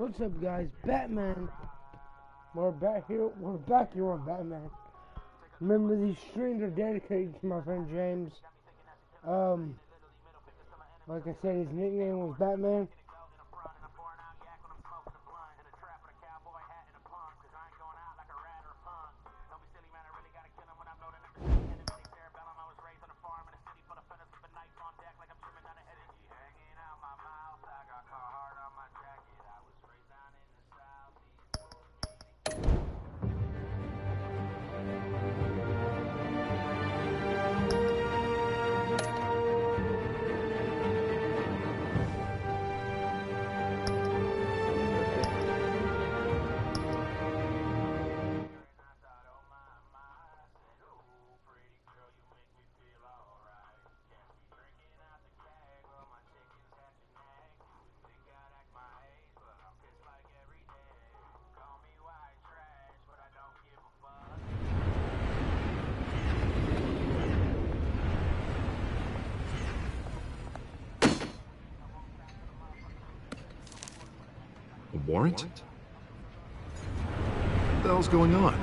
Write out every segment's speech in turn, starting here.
What's up, guys? Batman. We're back here. We're back here on Batman. Remember, these streams are dedicated to my friend James. Like I said, his nickname was Batman. A warrant? What the hell's going on?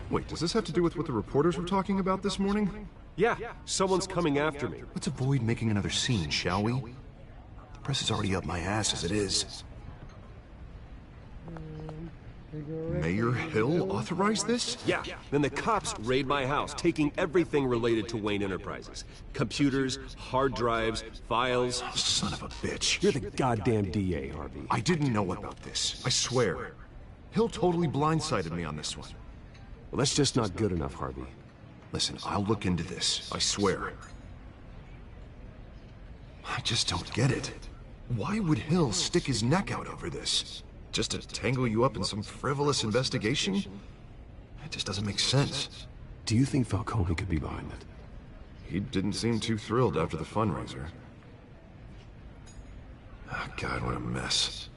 Wait, does this have to do with what the reporters were talking about this morning? Yeah, someone's coming after me. Let's avoid making another scene, shall we? The press is already up my ass as it is. Mayor Hill authorized this? Yeah, then the cops raid my house, taking everything related to Wayne Enterprises. Computers, hard drives, files. Son of a bitch. You're the goddamn DA, Harvey. I didn't know about this, I swear. Hill totally blindsided me on this one. Well, that's just not good enough, Harvey. Listen, I'll look into this, I swear. I just don't get it. Why would Hill stick his neck out over this? Just to tangle you up in some frivolous investigation? It just doesn't make sense. Do you think Falcone could be behind it? He didn't seem too thrilled after the fundraiser. Oh, God, what a mess.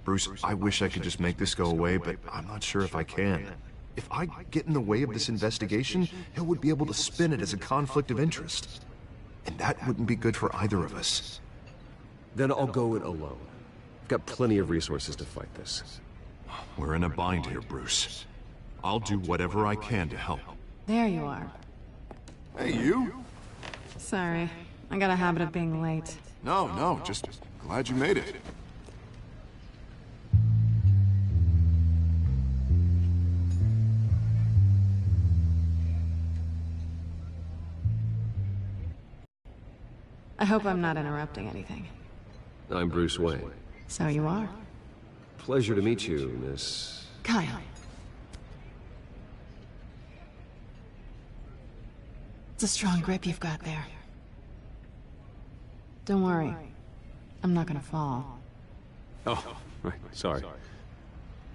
Bruce, I wish I could just make this go away, but I'm not sure if I can. If I get in the way of this investigation, Hill would be able to spin it as a conflict of interest. And that wouldn't be good for either of us. Then I'll go it alone. I've got plenty of resources to fight this. We're in a bind here, Bruce. I'll do whatever I can to help. There you are. Hey, you? Sorry, I got a habit of being late. No, just glad you made it. I hope I'm not interrupting anything. I'm Bruce Wayne. So you are. Pleasure to meet you, Miss... Kyle. It's a strong grip you've got there. Don't worry. I'm not gonna fall. Oh, right, sorry.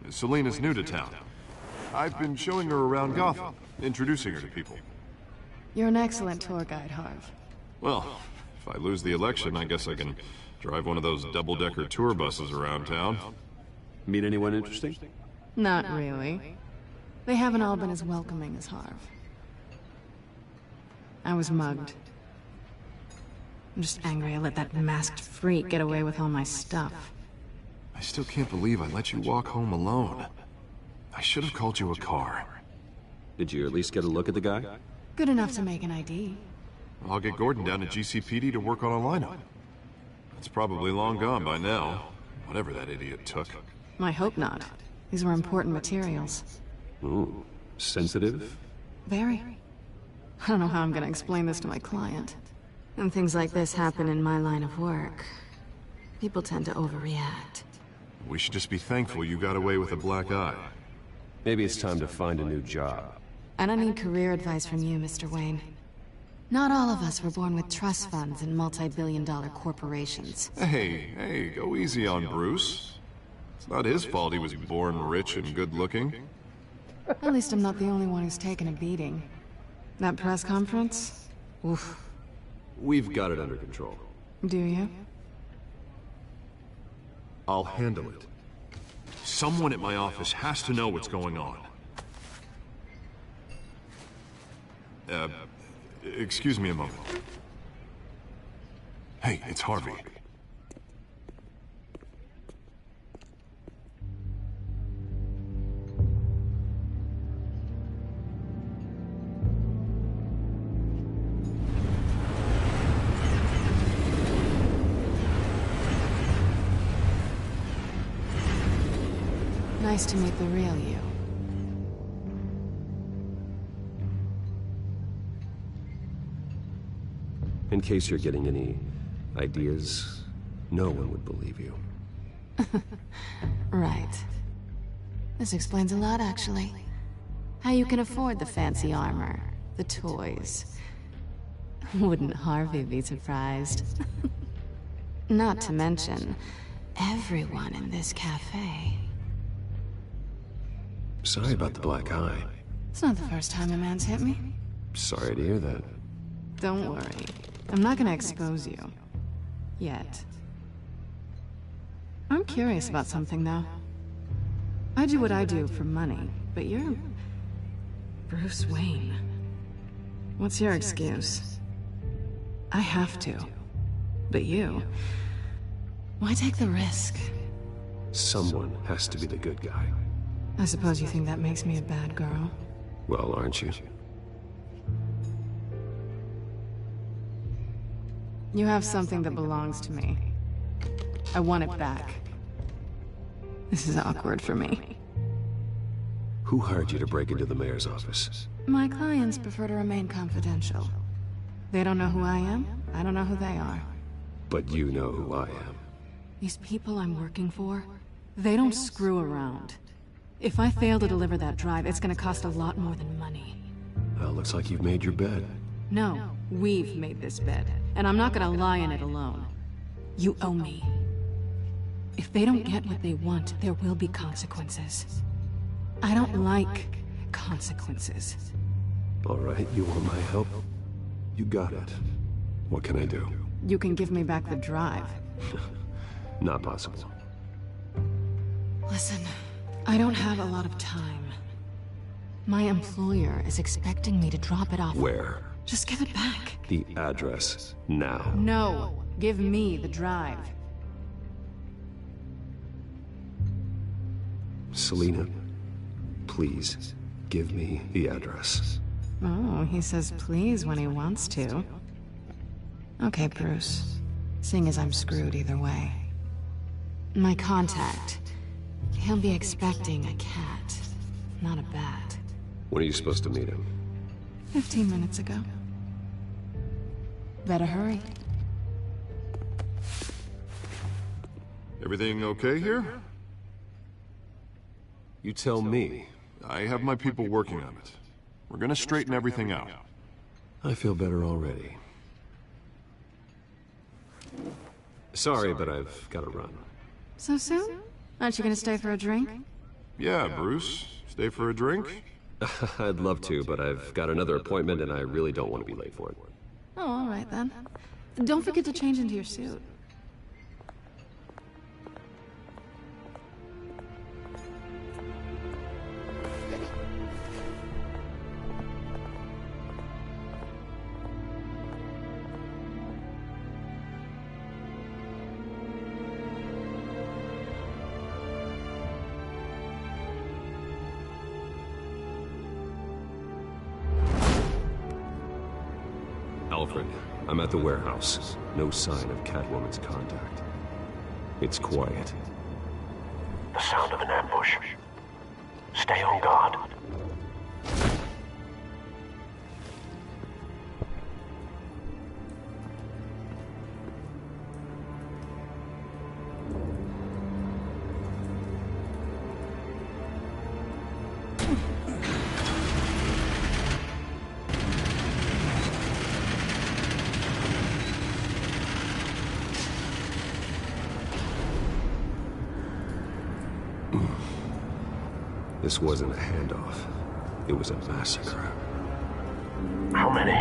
Selena's new to town. I've been showing her around Gotham, introducing her to people. You're an excellent tour guide, Harv. Well, if I lose the election, I guess I can drive one of those double-decker tour buses around town. Meet anyone interesting? Not really. They haven't all been as welcoming as Harv. I was mugged. I'm just angry I let that masked freak get away with all my stuff. I still can't believe I let you walk home alone. I should have called you a car. Did you at least get a look at the guy? Good enough to make an ID. I'll get Gordon down to GCPD to work on a lineup. It's probably long gone by now, whatever that idiot took. I hope not. These were important materials. Ooh, sensitive? Very. I don't know how I'm gonna explain this to my client. When things like this happen in my line of work, people tend to overreact. We should just be thankful you got away with a black eye. Maybe it's time to find a new job. I don't need career advice from you, Mr. Wayne. Not all of us were born with trust funds and multi-billion-dollar corporations. Hey, go easy on Bruce. It's not his fault he was born rich and good-looking. At least I'm not the only one who's taken a beating. That press conference? Oof. We've got it under control. Do you? I'll handle it. Someone at my office has to know what's going on. Excuse me a moment. Hey, it's Harvey. Nice to meet the real you. In case you're getting any ideas, no one would believe you. Right. This explains a lot, actually. How you can afford the fancy armor, the toys. Wouldn't Harvey be surprised? Not to mention, everyone in this cafe. Sorry about the black eye. It's not the first time a man's hit me. Sorry to hear that. Don't worry. I'm not gonna expose you. Yet. I'm curious about something, though. I do what I do for money, but you're... Bruce Wayne. What's your excuse? I have to. But you... Why take the risk? Someone has to be the good guy. I suppose you think that makes me a bad girl? Well, aren't you? You have something that belongs to me. I want it back. This is awkward for me. Who hired you to break into the mayor's office? My clients prefer to remain confidential. They don't know who I am, I don't know who they are. But you know who I am. These people I'm working for, they don't screw around. If I fail to deliver that drive, it's gonna cost a lot more than money. Well, looks like you've made your bed. No, we've made this bed, and I'm not gonna lie in it alone. You owe me. If they don't get what they want, there will be consequences. I don't like consequences. All right, you want my help? You got it. What can I do? You can give me back the drive. Not possible. Listen, I don't have a lot of time. My employer is expecting me to drop it off. Where? Just give it back. The address, now. No, give me the drive. Selina, please, give me the address. Oh, he says please when he wants to. Okay, Bruce. Seeing as I'm screwed either way. My contact. He'll be expecting a cat, not a bat. When are you supposed to meet him? 15 minutes ago. Better hurry. Everything okay here? You tell me. I have my people working on it. We're gonna straighten everything out. I feel better already. Sorry, but I've got to run. So soon? Aren't you gonna stay for a drink? Yeah, Bruce. Stay for a drink? I'd love to, but I've got another appointment and I really don't want to be late for it. Oh, all right then. Don't forget to change into your suit. Alfred, I'm at the warehouse. No sign of Catwoman's contact. It's quiet. The sound of an ambush. Stay on guard. This wasn't a handoff. It was a massacre. How many?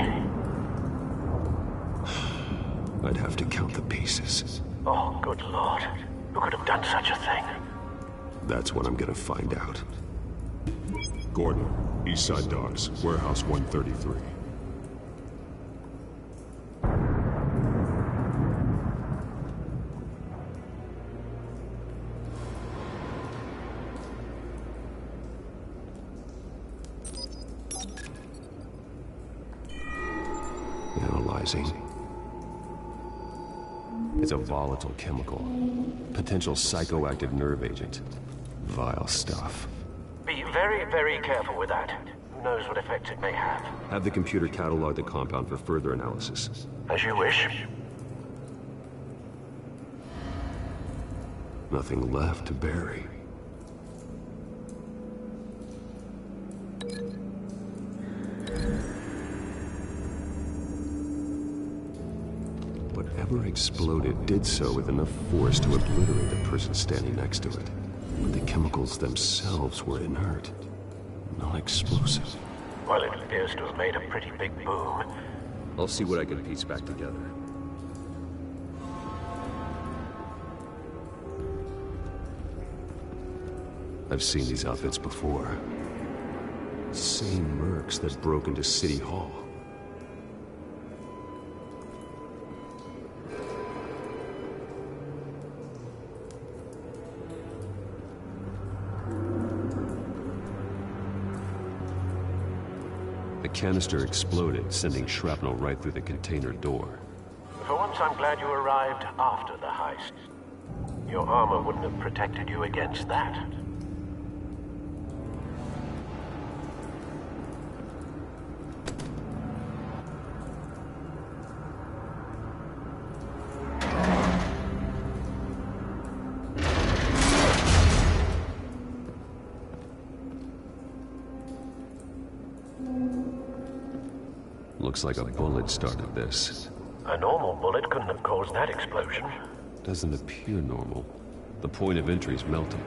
I'd have to count the pieces. Oh, good Lord. Who could have done such a thing? That's what I'm gonna find out. Gordon, Eastside Docks, Warehouse 133. Analyzing. It's a volatile chemical. Potential psychoactive nerve agent. Vile stuff. Be very, very careful with that. Who knows what effects it may have. Have the computer catalog the compound for further analysis. As you wish. Nothing left to bury. Whatever exploded did so with enough force to obliterate the person standing next to it. But the chemicals themselves were inert, non-explosive. Well, it appears to have made a pretty big boom. I'll see what I can piece back together. I've seen these outfits before. Same mercs that broke into City Hall. The canister exploded, sending shrapnel right through the container door. For once, I'm glad you arrived after the heist. Your armor wouldn't have protected you against that. Looks like a bullet started this. A normal bullet couldn't have caused that explosion. Doesn't appear normal. The point of entry's melted.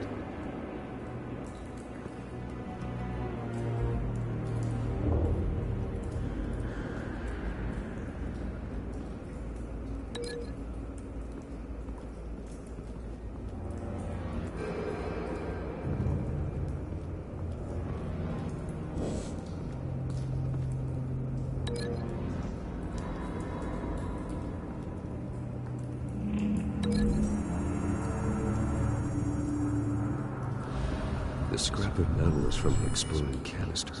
The scrap of metal is from the exploding canister.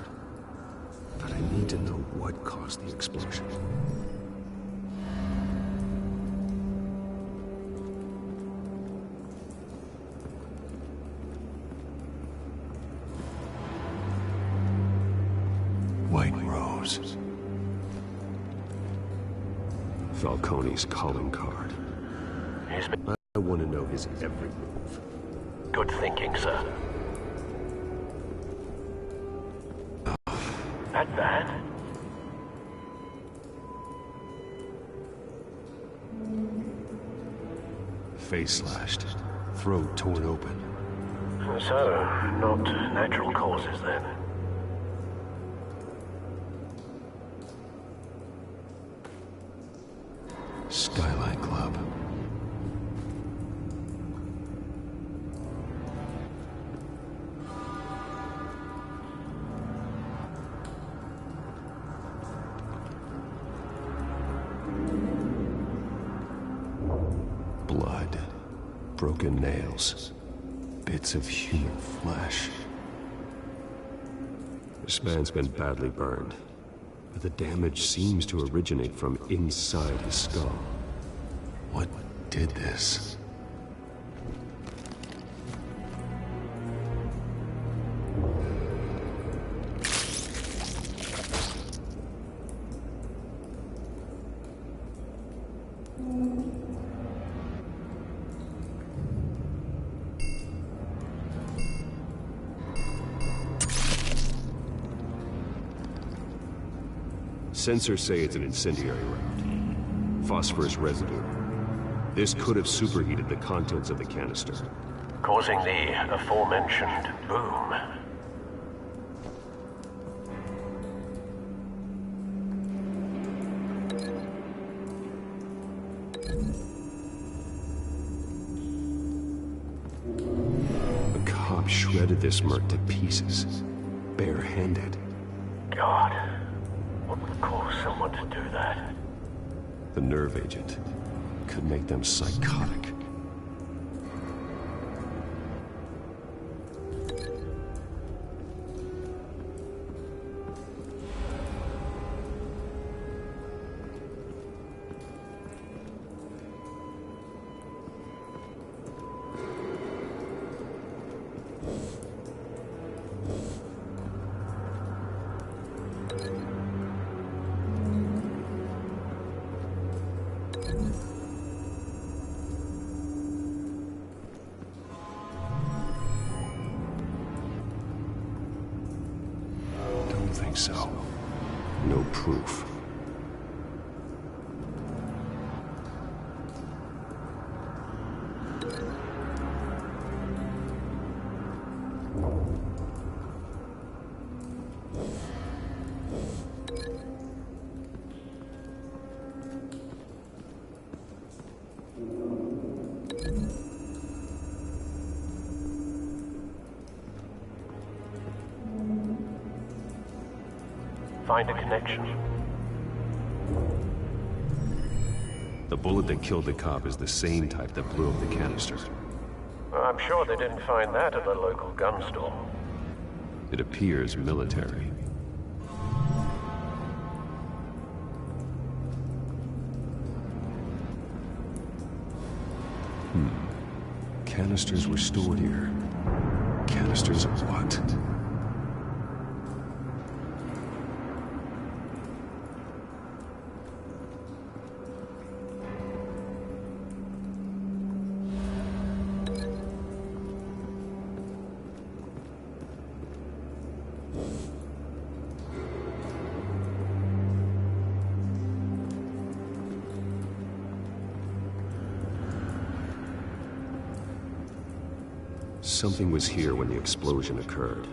But I need to know what caused the explosion. White Rose. Falcone's calling card. I want to know his every move. Good thinking, sir. That bad? Face slashed, throat torn open. So, not natural causes then. Skyline Club. Blood, broken nails, bits of human flesh. This man's been badly burned, but the damage seems to originate from inside his skull. What did this? Sensors say it's an incendiary round. Phosphorus residue. This could have superheated the contents of the canister, Causing the aforementioned boom. The cop shredded this merc to pieces, barehanded. God, what would cause someone to do that? The nerve agent could make them psychotic. think so. No proof. Find a connection. The bullet that killed the cop is the same type that blew up the canister. I'm sure they didn't find that at the local gun store. It appears military. Canisters were stored here. Canisters of what? Something was here when the explosion occurred.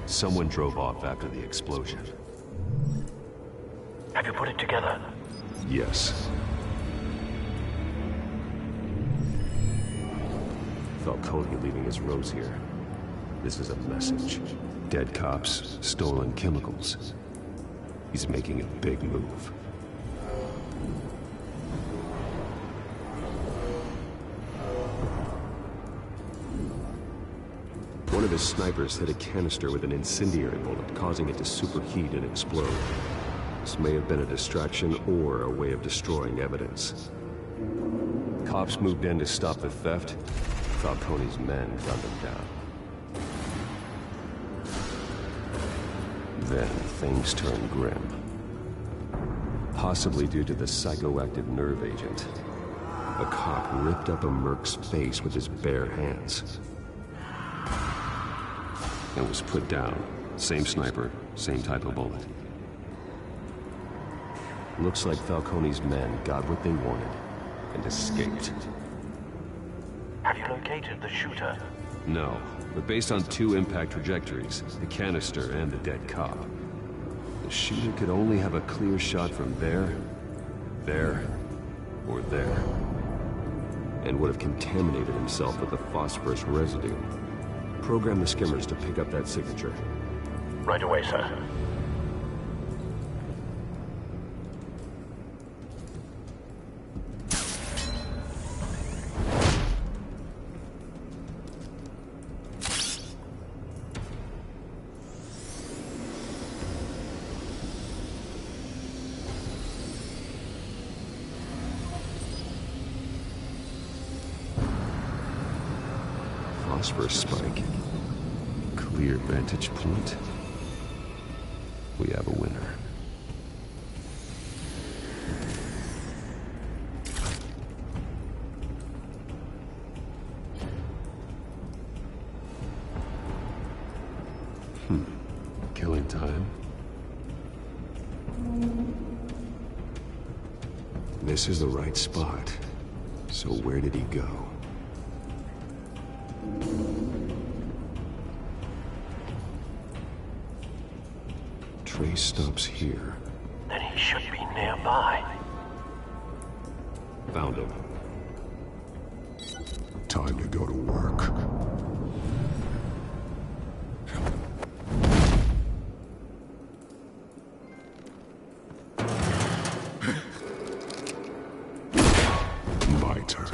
Someone drove off after the explosion. Have you put it together? Yes. Falcone leaving his rose here. This is a message. Dead cops, stolen chemicals. He's making a big move. One of his snipers hit a canister with an incendiary bullet, causing it to superheat and explode. This may have been a distraction or a way of destroying evidence. Cops moved in to stop the theft. Falcone's men gunned him down. Then things turned grim. Possibly due to the psychoactive nerve agent. A cop ripped up a merc's face with his bare hands. And was put down. Same sniper, same type of bullet. Looks like Falcone's men got what they wanted and escaped. Have you located the shooter? No, but based on two impact trajectories, the canister and the dead cop, the shooter could only have a clear shot from there, or there, and would have contaminated himself with the phosphorus residue. Program the skimmers to pick up that signature. Right away, sir. Phosphorus spike. Clear vantage point. We have a winner. Killing time. This is the right spot. So where did he go? Trace stops here. Then he should be nearby. Found him. Time to go to work. My turn.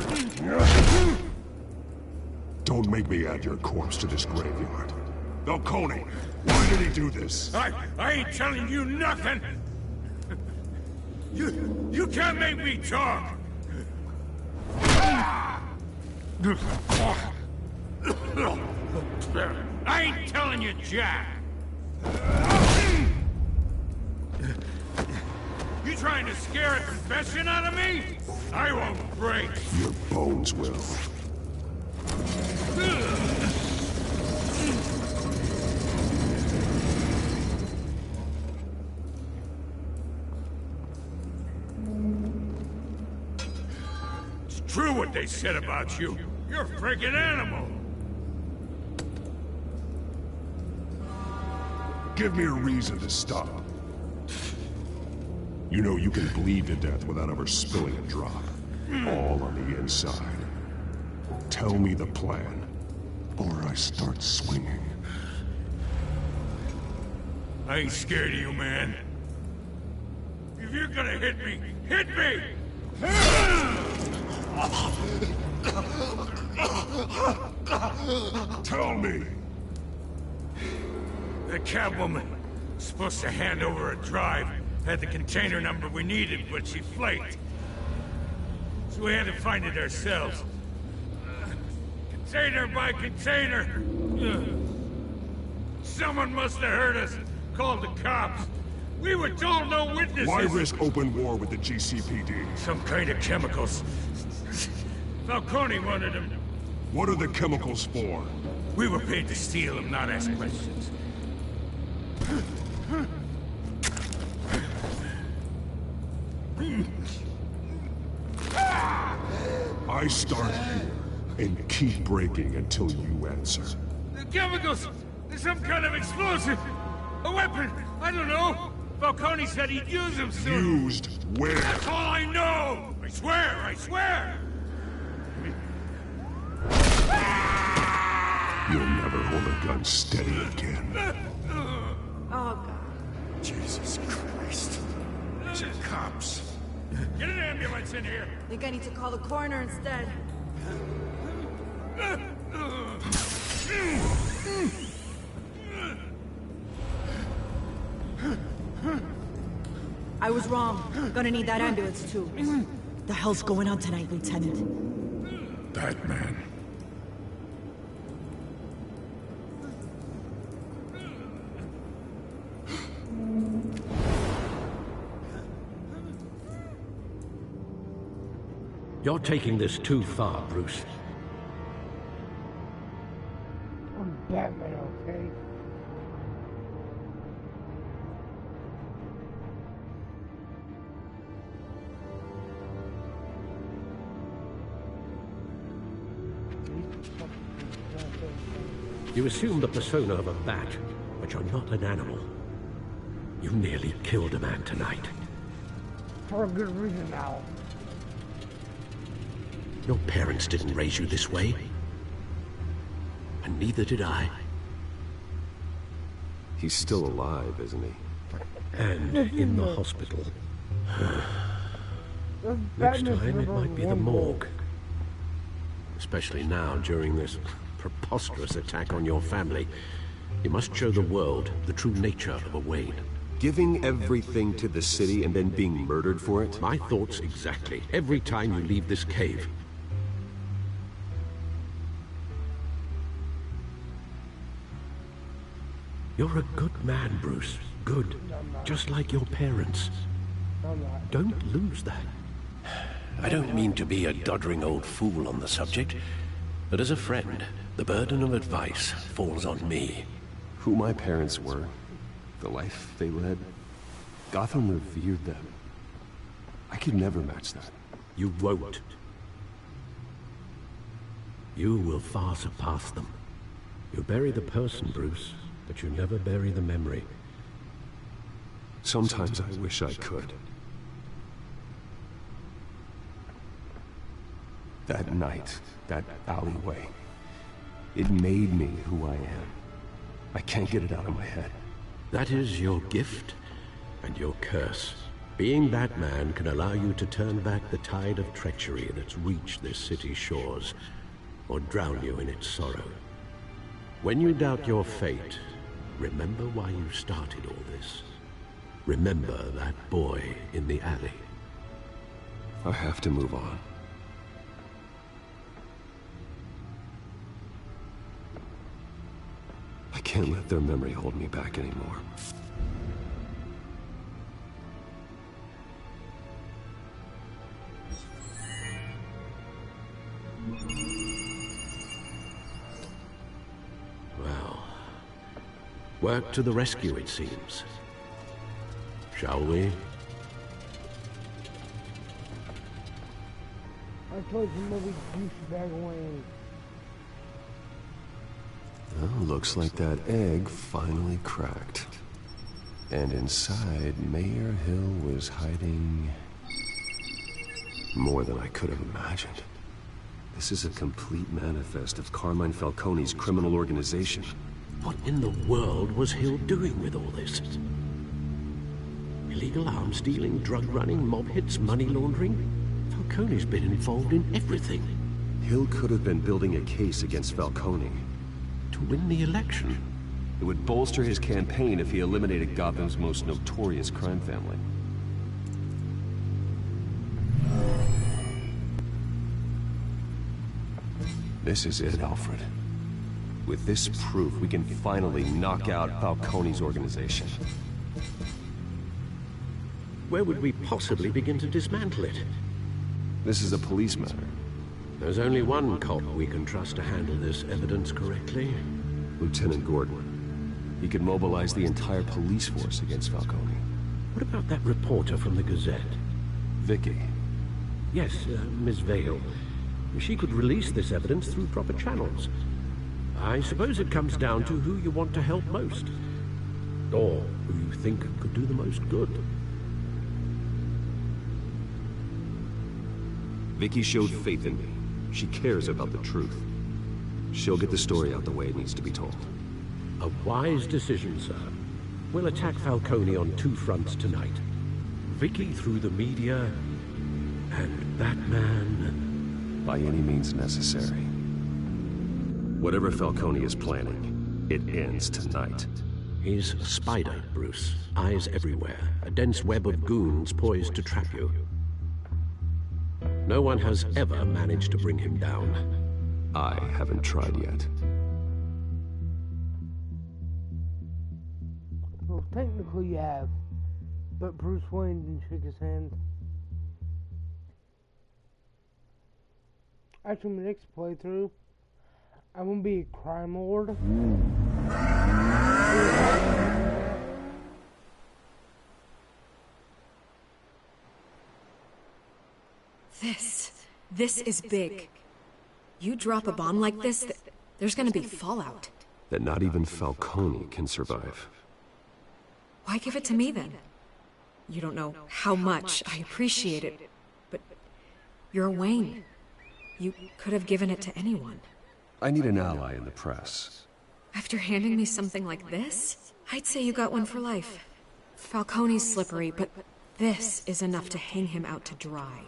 Don't make me add your corpse to this graveyard. Falcone, why did he do this? I ain't telling you nothing! You can't make me talk! I ain't telling you, Jack! You trying to scare a confession out of me? I won't break. Your bones will. It's true what they said about you. You're a freaking animal. Give me a reason to stop. You know you can bleed to death without ever spilling a drop. All on the inside. Tell me the plan, or I start swinging. I ain't scared of you, man. If you're gonna hit me, hit me! Tell me! The Catwoman was supposed to hand over a drive. Had the container number we needed, but she flaked. So we had to find it ourselves. Container by container. Someone must have heard us. Called the cops. We were told no witnesses. Why risk open war with the GCPD? Some kind of chemicals. Falcone wanted them. What are the chemicals for? We were paid to steal them, not ask questions. I start here and keep breaking until you answer. The chemicals! There's some kind of explosive! A weapon! I don't know! Falcone said he'd use them soon! Used where? That's all I know! I swear! I swear! You'll never hold a gun steady again. Oh, God. Jesus Christ. These are cops. Get an ambulance in here! Think I need to call the coroner instead. I was wrong. Gonna need that ambulance, too. The hell's going on tonight, Lieutenant? Batman. You're taking this too far, Bruce. I'm Batman, okay? You assume the persona of a bat, but you're not an animal. You nearly killed a man tonight. For a good reason now. Your parents didn't raise you this way. And neither did I. He's still alive, isn't he? And in the hospital. Next time, it might be the morgue. Especially now, during this preposterous attack on your family. You must show the world the true nature of a Wayne. Giving everything to the city and then being murdered for it? My thoughts exactly. Every time you leave this cave. You're a good man, Bruce. Good. Just like your parents. Don't lose that. I don't mean to be a doddering old fool on the subject, but as a friend, the burden of advice falls on me. Who my parents were, the life they led, Gotham revered them. I could never match that. You won't. You will far surpass them. You bury the person, Bruce, but you never bury the memory. Sometimes I wish I could. That night, that alleyway, it made me who I am. I can't get it out of my head. That is your gift and your curse. Being Batman can allow you to turn back the tide of treachery that's reached this city's shores, or drown you in its sorrow. When you doubt your fate, remember why you started all this. Remember that boy in the alley. I have to move on. I can't let their memory hold me back anymore. Work to the rescue, it seems. Shall we? I told you maybe douchebag Wayne. Well, looks like that egg finally cracked. And inside, Mayor Hill was hiding more than I could have imagined. This is a complete manifest of Carmine Falcone's criminal organization. What in the world was Hill doing with all this? Illegal arms dealing, drug running, mob hits, money laundering? Falcone's been involved in everything. Hill could have been building a case against Falcone. To win the election? It would bolster his campaign if he eliminated Gotham's most notorious crime family. This is it, Alfred. With this proof, we can finally knock out Falcone's organization. Where would we possibly begin to dismantle it? This is a police matter. There's only one cop we can trust to handle this evidence correctly. Lieutenant Gordon. He could mobilize the entire police force against Falcone. What about that reporter from the Gazette? Vicky. Yes, Miss Vale. She could release this evidence through proper channels. I suppose it comes down to who you want to help most. Or who you think could do the most good. Vicky showed faith in me. She cares about the truth. She'll get the story out the way it needs to be told. A wise decision, sir. We'll attack Falcone on two fronts tonight. Vicky through the media, and Batman... by any means necessary. Whatever Falcone is planning, it ends tonight. He's a spider, Bruce. Eyes everywhere. A dense web of goons poised to trap you. No one has ever managed to bring him down. I haven't tried yet. Well, technically you have, but Bruce Wayne didn't shake his hand. Actually, my next playthrough, I'm gonna be a crime lord. This is big. You drop a bomb like this, there's gonna be fallout. That not even Falcone can survive. Why give it to me then? You don't know how much I appreciate it, but you're Wayne. You could have given it to anyone. I need an ally in the press. After handing me something like this, I'd say you got one for life. Falcone's slippery, but this is enough to hang him out to dry.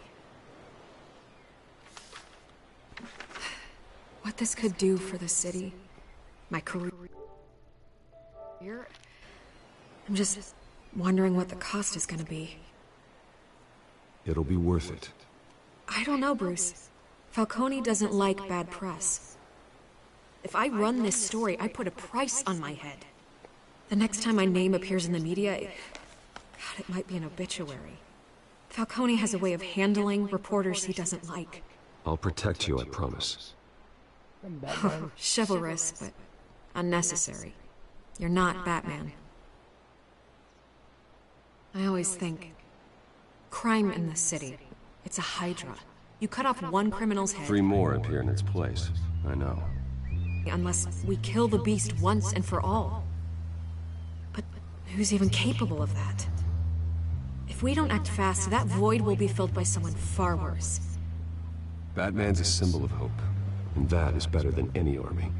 What this could do for the city, my career... I'm just wondering what the cost is gonna be. It'll be worth it. I don't know, Bruce. Falcone doesn't like bad press. If I run this story, I put a price on my head. The next time my name appears in the media, God, it might be an obituary. Falcone has a way of handling reporters he doesn't like. I'll protect you, I promise. Chivalrous, but unnecessary. You're not Batman. I always think, crime in the city, it's a hydra. You cut off one criminal's head... 3 more appear in its place. I know. Unless we kill the beast once and for all. But who's even capable of that? If we don't act fast, that void will be filled by someone far worse. Batman's a symbol of hope, and that is better than any army.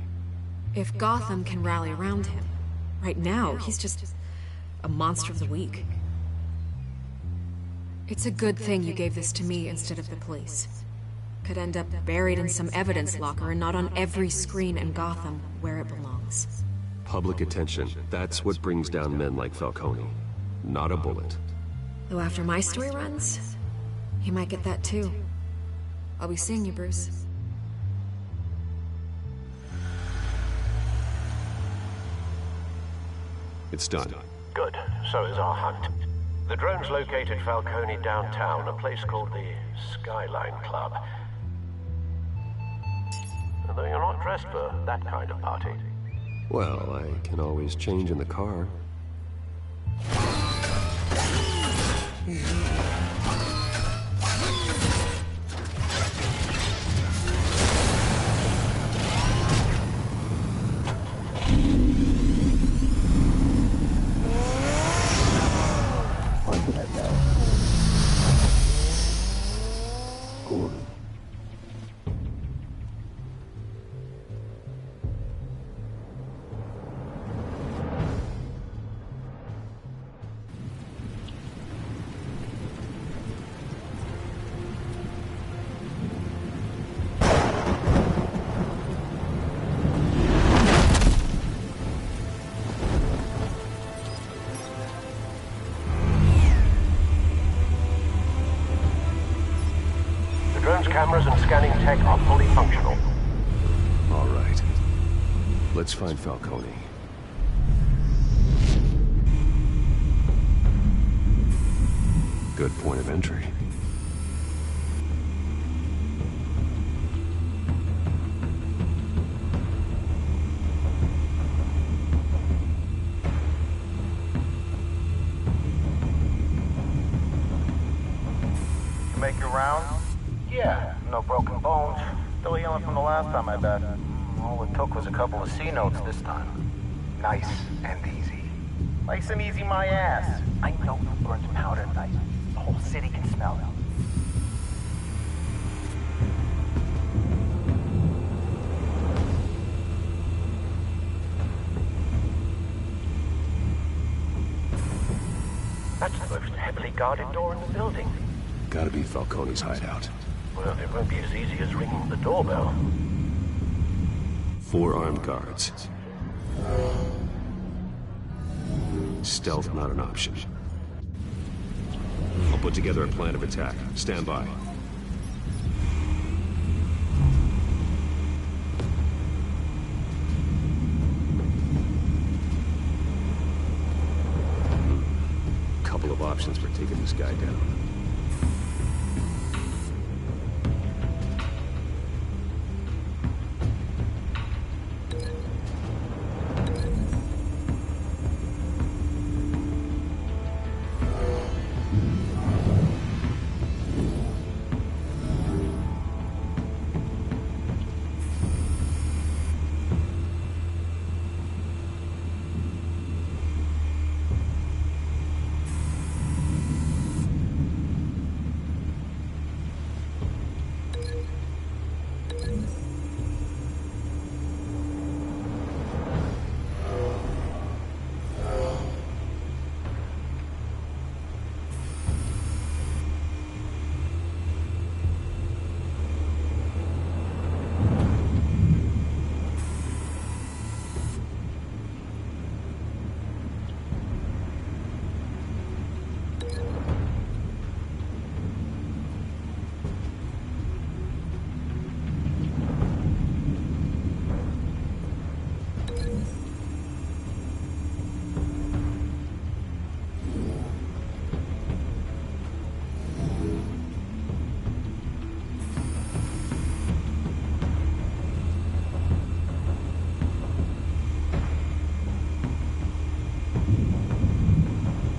If Gotham can rally around him, right now, he's just a monster of the week. It's a good thing you gave this to me instead of the police. Could end up buried in some evidence locker and not on every screen in Gotham where it belongs. Public attention, that's what brings down men like Falcone. Not a bullet. Though after my story runs, he might get that too. I'll be seeing you, Bruce. It's done. Good. So is our hunt. The drones located Falcone downtown, a place called the Skyline Club. Although you're not dressed for that kind of party. Well, I can always change in the car. Cameras and scanning tech are fully functional. All right. Let's find Falcone. Good point of entry. Make your round? Yeah, no broken bones. Still healing from the last time I bet. All it took was a couple of C notes this time. Nice and easy. Nice and easy my ass. I know who burns powder at night. The whole city can smell it. That's the most heavily guarded door in the building. Gotta be Falcone's hideout. Well, it won't be as easy as ringing the doorbell. 4 armed guards. Stealth not an option. I'll put together a plan of attack. Stand by. Couple of options for taking this guy down.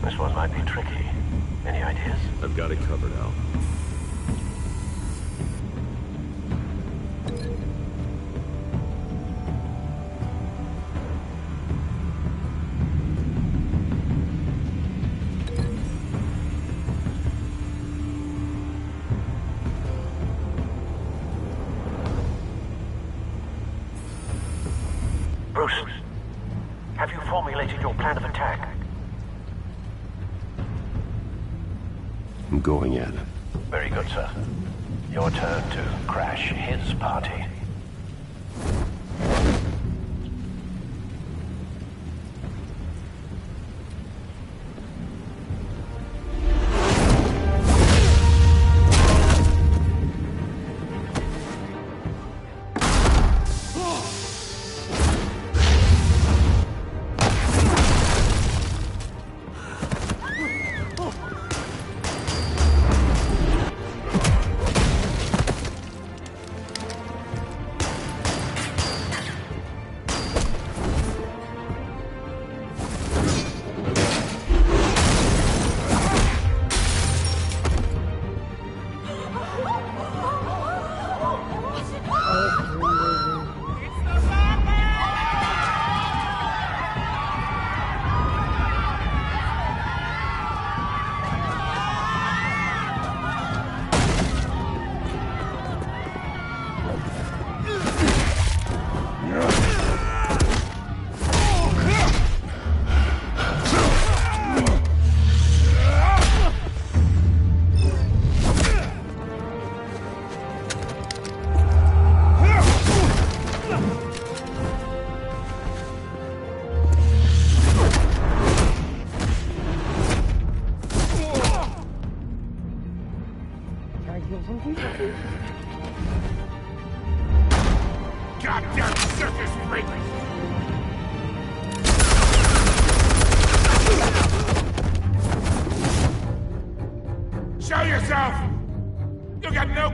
This one might be tricky. Any ideas? I've got it covered, Al. Bruce, have you formulated your plan of attack? I'm going in. Very good, sir. Your turn to crash his party.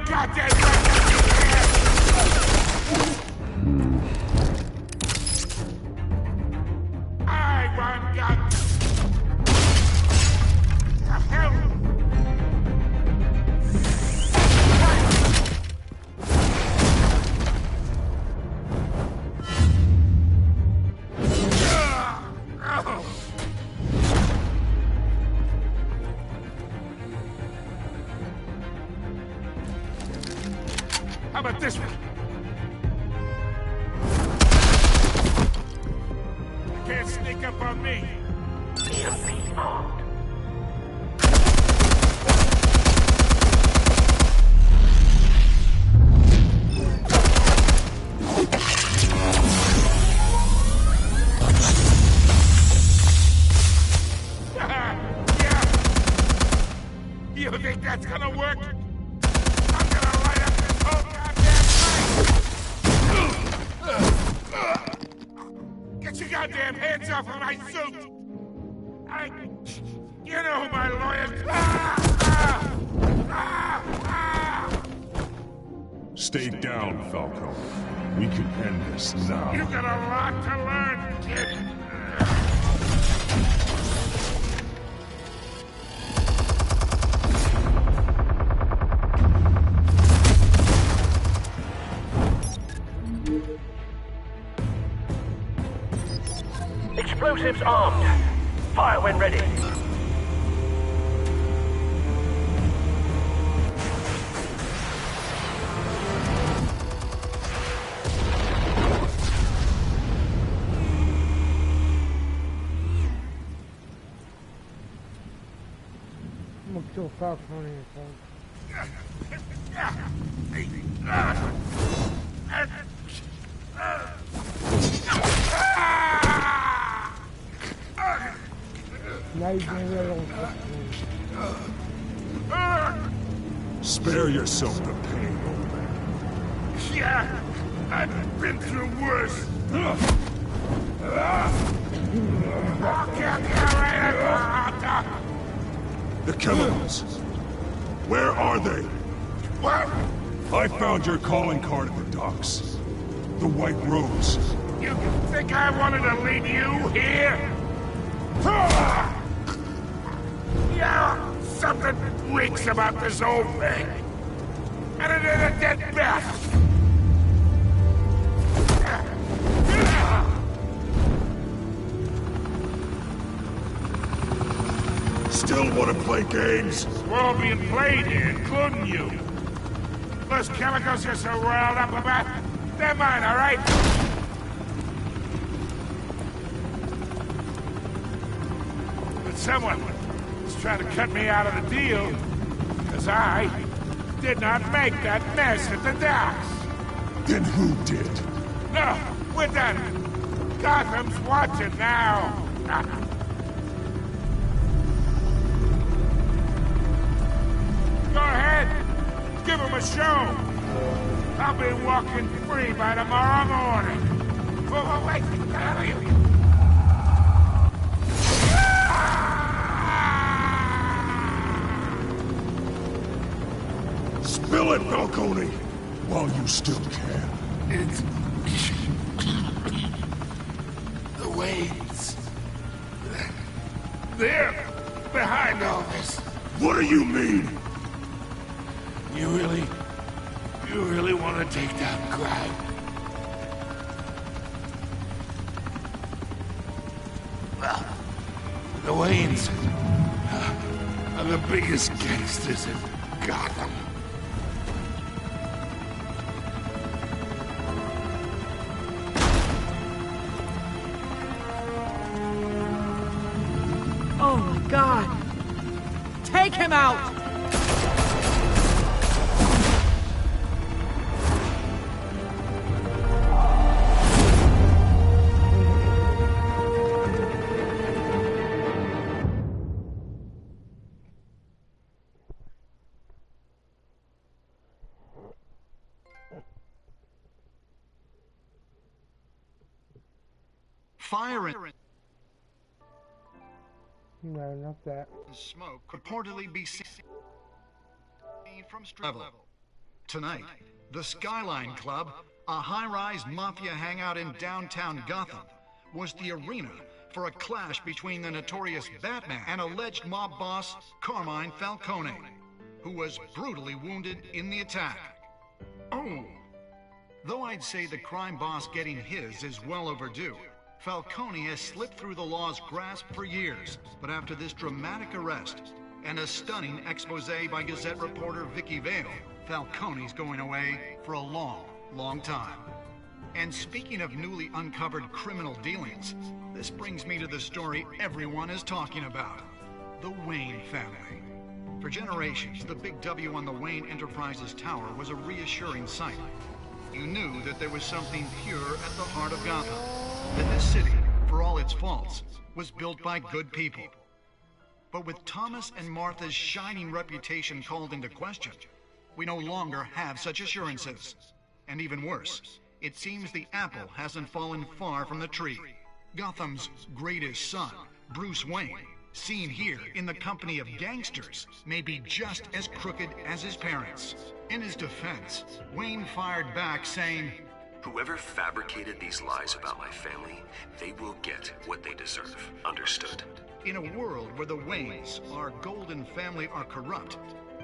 goddamn right! I want gun! The hell? How about this one? You can't sneak up on me. Yeah. You think that's gonna work? I'm gonna light up this whole goddamn place! Get your goddamn hands off of my suit! You know who my lawyers... Stay down, Falcone. We can end this now. You got a lot to learn, kid. Explosives armed. Fire when ready. I'm gonna kill Falcone and folks. Now you can let on Spare yourself the pain, old man. Yeah, I've been through worse. The chemicals. Where are they? What? I found your calling card at the docks. The White Rose. You think I wanted to leave you here? Yeah, something reeks about this whole thing. And it ain't a dead bat. Still want to play games? We're all being played here, including you. Those chemicals you're so riled up about, they're mine, all right? But someone is trying to cut me out of the deal, because I did not make that mess at the docks. Then who did? No, we're done. Gotham's watching now. Go ahead. Give him a show. I'll be walking free by tomorrow morning. Whoa, wait. Get out of here. Spill it, Falcone, while you still can. It's... the Waynes. They're behind all this. What do you mean? You really want to take down crime? Well, the Waynes are the biggest gangsters in Gotham. Oh my God! Take him out! Fire No, not that. and smoke could reportedly be seen from street level. Tonight, the Skyline Club, a high-rise mafia hangout in downtown Gotham, was the arena for a clash between the notorious Batman and alleged mob boss Carmine Falcone, who was brutally wounded in the attack. Oh! Though I'd say the crime boss getting his is well overdue, Falcone has slipped through the law's grasp for years, but after this dramatic arrest and a stunning expose by Gazette reporter Vicky Vale, Falcone's going away for a long, long time. And speaking of newly uncovered criminal dealings, this brings me to the story everyone is talking about: the Wayne family. For generations, the big W on the Wayne Enterprises tower was a reassuring sight. You knew that there was something pure at the heart of Gotham, that this city, for all its faults, was built by good people. But with Thomas and Martha's shining reputation called into question, we no longer have such assurances. And even worse, it seems the apple hasn't fallen far from the tree. Gotham's greatest son, Bruce Wayne, seen here in the company of gangsters, may be just as crooked as his parents. In his defense, Wayne fired back saying, "Whoever fabricated these lies about my family, they will get what they deserve. Understood?" In a world where the Waynes, our golden family, are corrupt,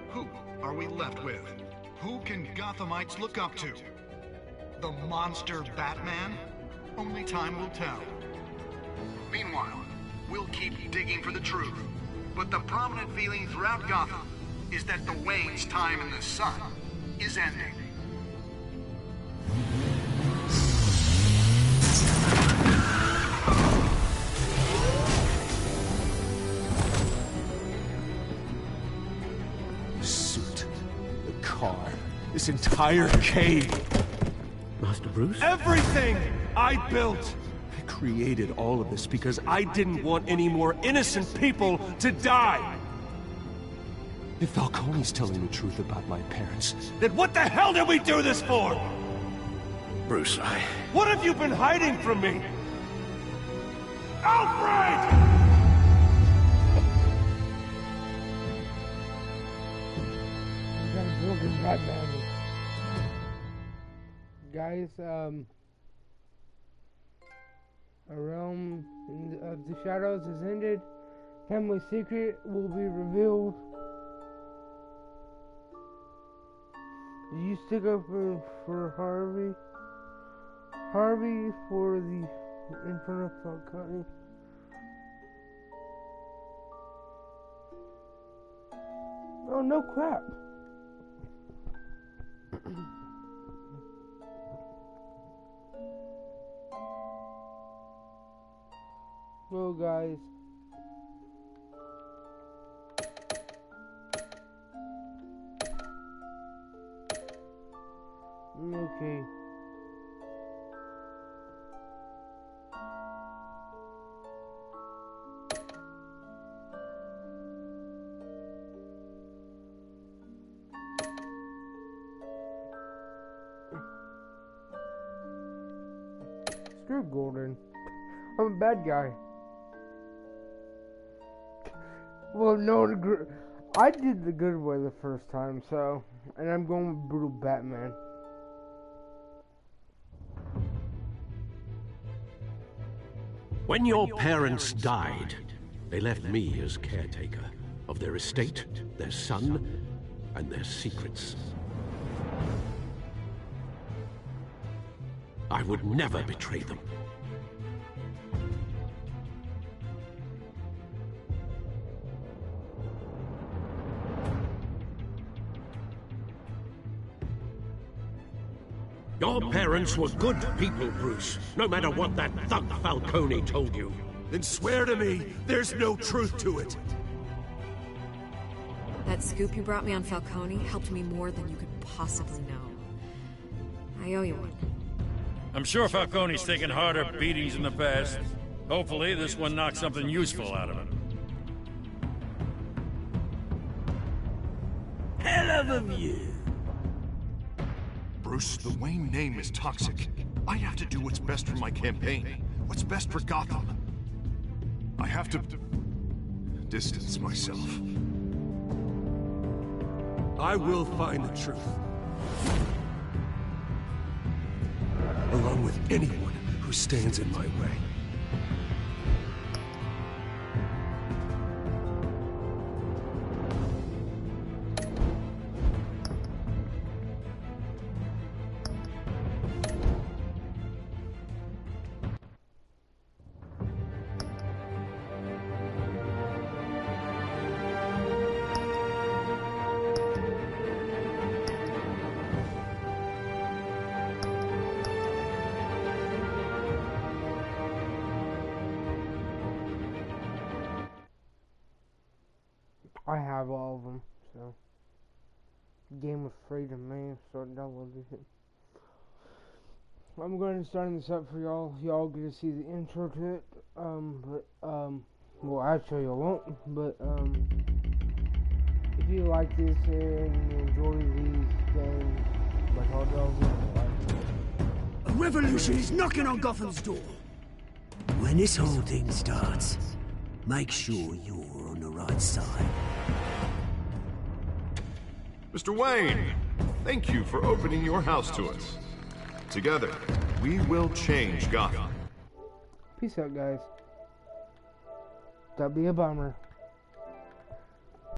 who are we left with? Who can Gothamites look up to? The monster Batman? Only time will tell. Meanwhile, we'll keep digging for the truth. But the prominent feeling throughout Gotham is that the Waynes' time in the sun is ending. The suit, the car, this entire cave. Master Bruce? Everything I built! I created all of this because I didn't want any more innocent people to die! If Falcone's telling the truth about my parents, then what the hell did we do this for? Bruce, What have you been hiding from me? Alfred! We got a broken Batman. Guys, a realm of the shadows has ended. Family secret will be revealed. Did you stick up for Harvey? Harvey for the in front of Falcone? Oh no crap. Well guys, okay. Screw Gordon. I'm a bad guy. Well, no, I did the good way the first time, so, and I'm going with brutal Batman. When your parents died, they left me as caretaker of their estate, their son, and their secrets. I would never betray them. Your parents were good people, Bruce, no matter what that thug Falcone told you. Then swear to me there's no truth to it. That scoop you brought me on Falcone helped me more than you could possibly know. I owe you one. I'm sure Falcone's taken harder beatings in the past. Hopefully, this one knocks something useful out of him. Hell of a view. Bruce, the Wayne name is toxic. I have to do what's best for my campaign. What's best for Gotham. I have to distance myself. I will find the truth. along with anyone who stands in my way. I have all of them, so Game of Freedom, man. So download it. I'm going to start this up for y'all. Y'all get to see the intro to it. Well, actually, you won't. But if you like this and you enjoy these games, like all y'all A revolution is knocking on Gotham's door. When this whole thing starts, make sure you're on the right side. Mr. Wayne, thank you for opening your house to us. Together, we will change Gotham. Peace out, guys. That'd be a bummer.